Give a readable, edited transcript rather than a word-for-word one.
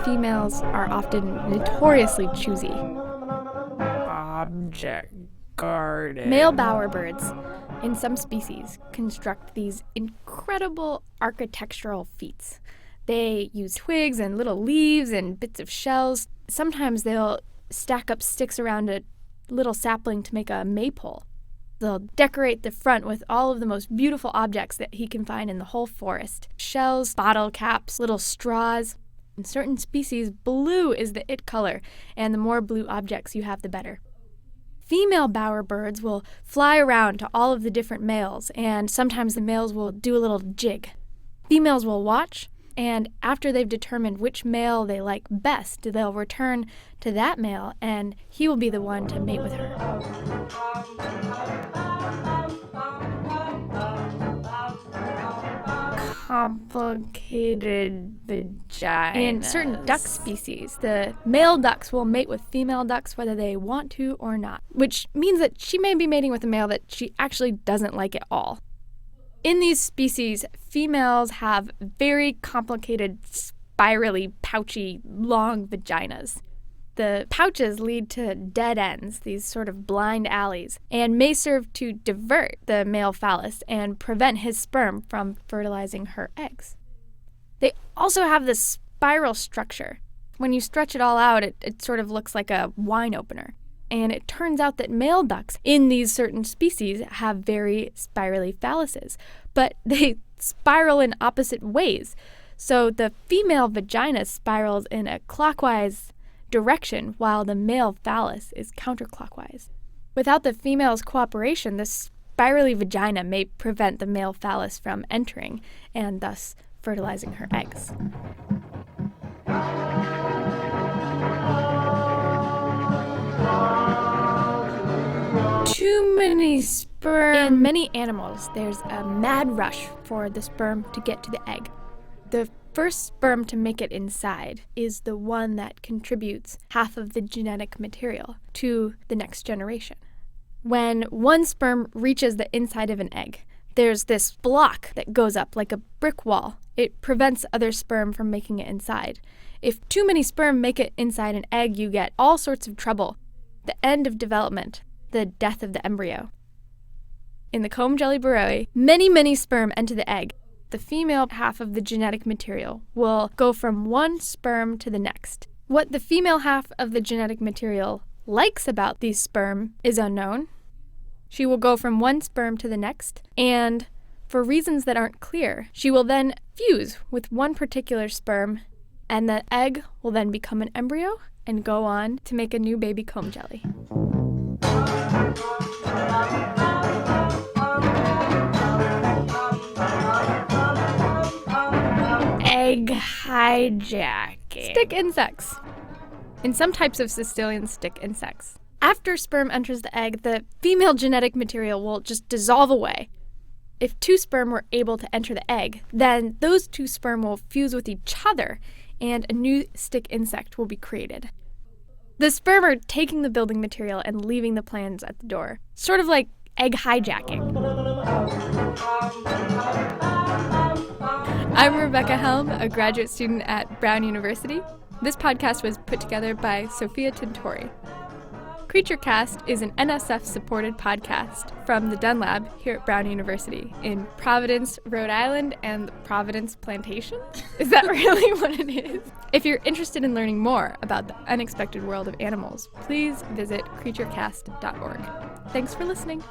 females are often notoriously choosy. Object garden. Male bowerbirds, in some species, construct these incredible architectural feats. They use twigs and little leaves and bits of shells. Sometimes they'll stack up sticks around a little sapling to make a maypole. They'll decorate the front with all of the most beautiful objects that he can find in the whole forest. Shells, bottle caps, little straws. In certain species, blue is the it color, and the more blue objects you have, the better. Female bowerbirds will fly around to all of the different males, and sometimes the males will do a little jig. Females will watch, and after they've determined which male they like best, they'll return to that male, and he will be the one to mate with her. Complicated vagina. In certain duck species, the male ducks will mate with female ducks whether they want to or not, which means that she may be mating with a male that she actually doesn't like at all. In these species, females have very complicated, spirally, pouchy, long vaginas. The pouches lead to dead ends, these sort of blind alleys, and may serve to divert the male phallus and prevent his sperm from fertilizing her eggs. They also have this spiral structure. When you stretch it all out, it sort of looks like a wine opener. And it turns out that male ducks in these certain species have very spirally phalluses, but they spiral in opposite ways. So the female vagina spirals in a clockwise direction while the male phallus is counterclockwise. Without the female's cooperation, the spirally vagina may prevent the male phallus from entering and thus fertilizing her eggs. Too many sperm. In many animals, there's a mad rush for the sperm to get to the egg. The first sperm to make it inside is the one that contributes half of the genetic material to the next generation. When one sperm reaches the inside of an egg, there's this block that goes up like a brick wall. It prevents other sperm from making it inside. If too many sperm make it inside an egg, you get all sorts of trouble. The end of development, the death of the embryo. In the comb jelly burrowee, many sperm enter the egg. The female half of the genetic material will go from one sperm to the next. What the female half of the genetic material likes about these sperm is unknown. She will go from one sperm to the next, and for reasons that aren't clear, she will then fuse with one particular sperm, and the egg will then become an embryo and go on to make a new baby comb jelly. Egg hijacking. Stick insects. In some types of cystilian stick insects, after sperm enters the egg, the female genetic material will just dissolve away. If two sperm were able to enter the egg, then those two sperm will fuse with each other, and a new stick insect will be created. The sperm are taking the building material and leaving the plans at the door, sort of like egg hijacking. I'm Rebecca Helm, a graduate student at Brown University. This podcast was put together by Sophia Tintori. CreatureCast is an NSF-supported podcast from the Dunn Lab here at Brown University in Providence, Rhode Island, and the Providence Plantation? Is that really what it is? If you're interested in learning more about the unexpected world of animals, please visit creaturecast.org. Thanks for listening.